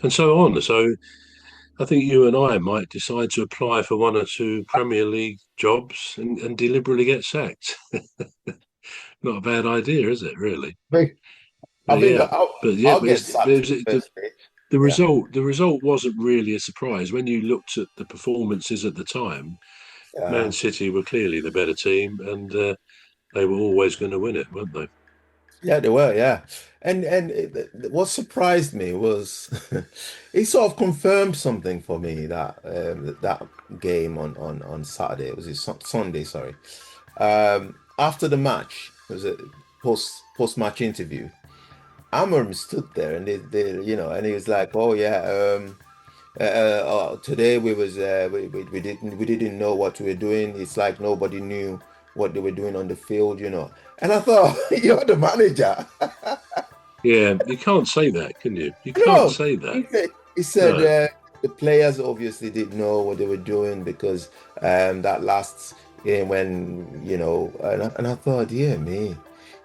and so on. So I think you and I might decide to apply for one or two Premier League jobs and deliberately get sacked. Not a bad idea, is it? Really? think I But think yeah, I'll but yeah, I'll but get sacked in the the, first stage. the Yeah. result. The result wasn't really a surprise when you looked at the performances at the time. Man Yeah. City were clearly the better team, and they were always going to win it, weren't they? Yeah, they were, yeah. What surprised me was it sort of confirmed something for me that that game on Saturday, it was Sunday, sorry. After the match, it was a post-match interview. Amorim stood there and and he was like, "Oh yeah, today we didn't know what we were doing. It's like nobody knew what they were doing on the field. And I thought, you're the manager. Yeah, you can't say that, can you? You can't No, say he that. said, he said No, the players obviously didn't know what they were doing because that last game and I thought, yeah, me,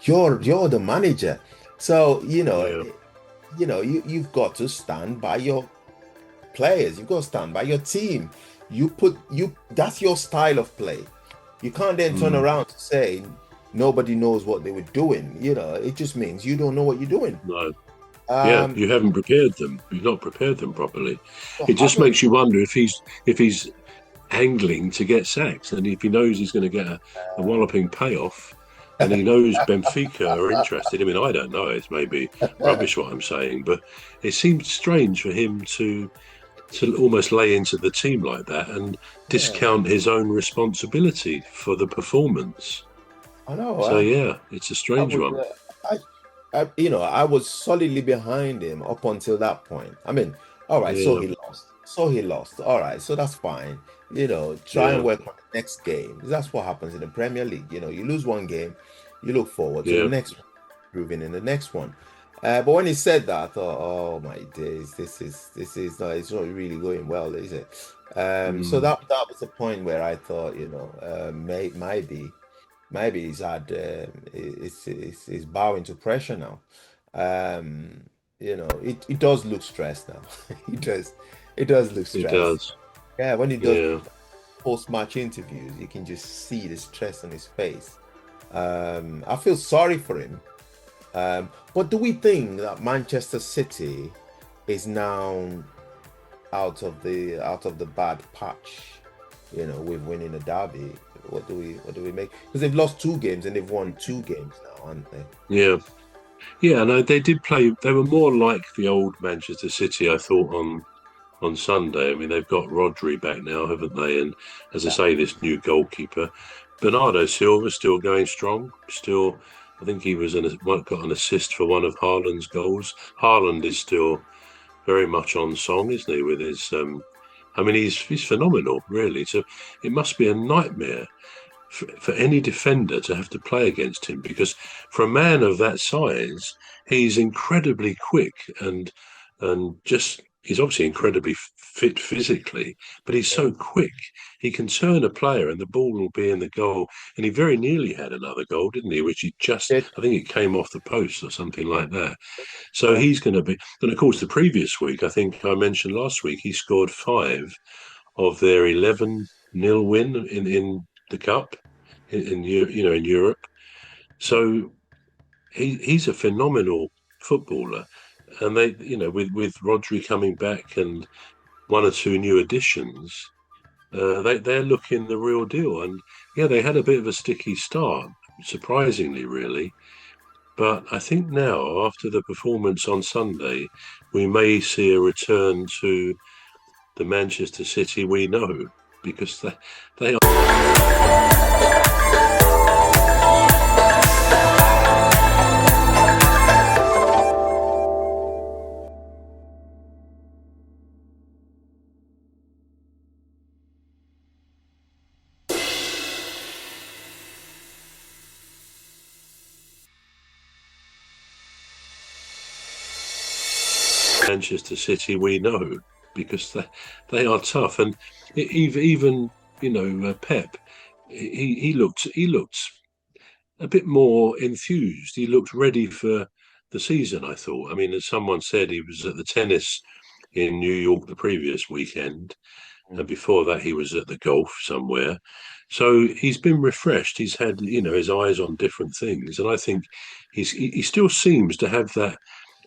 you're the manager. So, yeah, you've got to stand by your players. You've got to stand by your team. That's your style of play. You can't then turn mm, around to say nobody knows what they were doing. It just means you don't know what you're doing. no. Yeah, Um, you haven't prepared them. You've not prepared them properly. you It just haven't. makes you wonder if he's angling to get sacked, and if he knows he's going to get a walloping payoff, and he knows Benfica are interested. I mean, I don't know. It's maybe rubbish what I'm saying, but it seems strange for him to almost lay into the team like that and Yeah, discount his own responsibility for the performance. I know. So yeah, it's a I strange was, one. I was solidly behind him up until that point. I mean, all right, so Yeah, he lost. So he lost. All right, so that's fine. Try and yeah, work on the next game. That's what happens in the Premier League. You lose one game, you look forward to the yeah. next one, improving in the next one. But when he said that, I thought, oh my days, this is not, it's not really going well, is it? So Mm. that was the point where I thought, maybe he's had it's bowing to pressure now. It does look stressed now. It does look It stressed. does. Yeah, when he does Yeah. post-match interviews, you can just see the stress on his face. I feel sorry for him. But do we think that Manchester City is now out of the bad patch? With winning a derby. What do we make? Because they've lost two games and they've won two games now, haven't they? Yeah. Yeah, no, they did play. They were more like the old Manchester City, I thought, on Sunday. I mean, they've got Rodri back now, haven't they? And as I Yeah. say, this new goalkeeper, Bernardo Silva, still going strong. Still, I think he got an assist for one of Haaland's goals. Haaland is still very much on song, isn't he? With his, I mean, he's phenomenal, really. So it must be a nightmare for any defender to have to play against him because for a man of that size, he's incredibly quick and just he's obviously incredibly fit physically, but he's Yeah. so quick. He can turn a player and the ball will be in the goal. And he very nearly had another goal, didn't he? Which he just, It, I think it came off the post or something like that. So yeah. he's going to be, and of course, the previous week, I think I mentioned last week, he scored five of their 11-0 win in the cup in Europe. So he's a phenomenal footballer, and they with Rodri coming back and one or two new additions, they're looking the real deal. And yeah, they had a bit of a sticky start, surprisingly, really. But I think now, after the performance on Sunday, we may see a return to the Manchester City we know because they Manchester City we know because they are tough. And even Pep, he looked a bit more enthused. He looked ready for the season. I thought. I mean, as someone said, he was at the tennis in New York the previous weekend, and Mm. before that he was at the golf somewhere. So he's been refreshed. He's had his eyes on different things, and I think he still seems to have that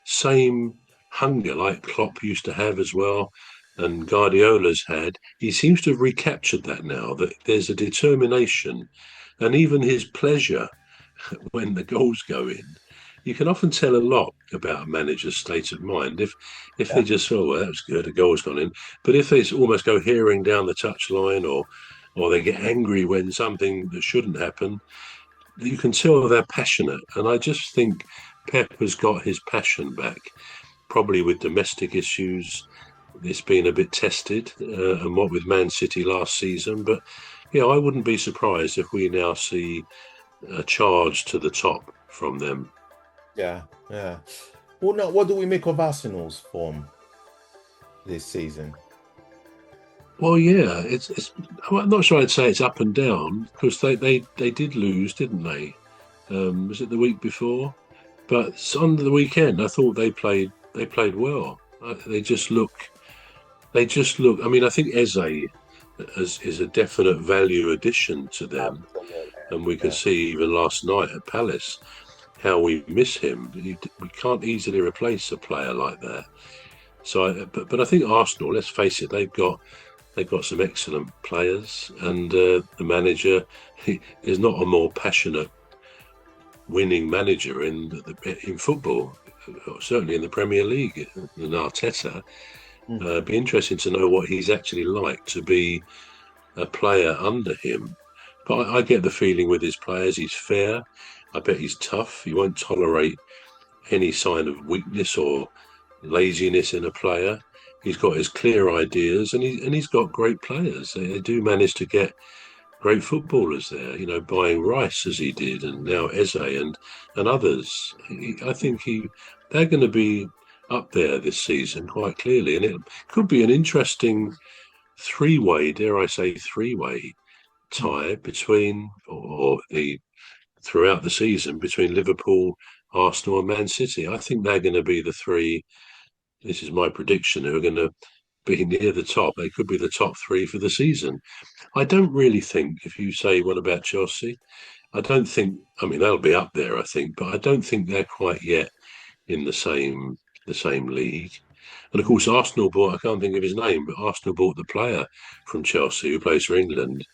same hunger like Klopp used to have as well, and Guardiola's had. He seems to have recaptured that now. That there's a determination, and even his pleasure when the goals go in. You can often tell a lot about a manager's state of mind if they Yeah, just feel, well, that was good, a goal's gone in. But if they almost go hearing down the touchline, or they get angry when something that shouldn't happen, you can tell they're passionate. And I just think Pep has got his passion back, probably with domestic issues. It's been a bit tested, and what with Man City last season. But yeah, I wouldn't be surprised if we now see a charge to the top from them. yeah, yeah. Well, now, what do we make of Arsenal's form this season? Well, yeah, it's. I'm not sure I'd say it's up and down because they did lose, didn't they? Was it the week before? But on the weekend, I thought they played well. They just look. I mean, I think Eze is a definite value addition to them, Absolutely. and we could Yeah. see even last night at Palace how we miss him. We can't easily replace a player like that. So, but I think Arsenal. Let's face it, they've got some excellent players, and the manager is not a more passionate winning manager in football, certainly in the Premier League, than Arteta. Mm. It'd be interesting to know what he's actually like to be a player under him. But I get the feeling with his players, he's fair. I bet he's tough. He won't tolerate any sign of weakness or laziness in a player. He's got his clear ideas, and he's got great players. They do manage to get great footballers there. Buying Rice as he did, and now Eze and others. I think they're going to be up there this season quite clearly, and it could be an interesting three-way, dare I say, three-way Mm. tie between or the throughout the season between Liverpool, Arsenal, and Man City. I think they're going to be the three. This is my prediction. Who are going to be near the top? They could be the top three for the season. I don't really think. If you say what about Chelsea, I don't think. I mean, they'll be up there, I think, but I don't think they're quite yet in the same league. And of Mm. course, Arsenal bought. I can't think of his name, but Arsenal bought the player from Chelsea who plays for England.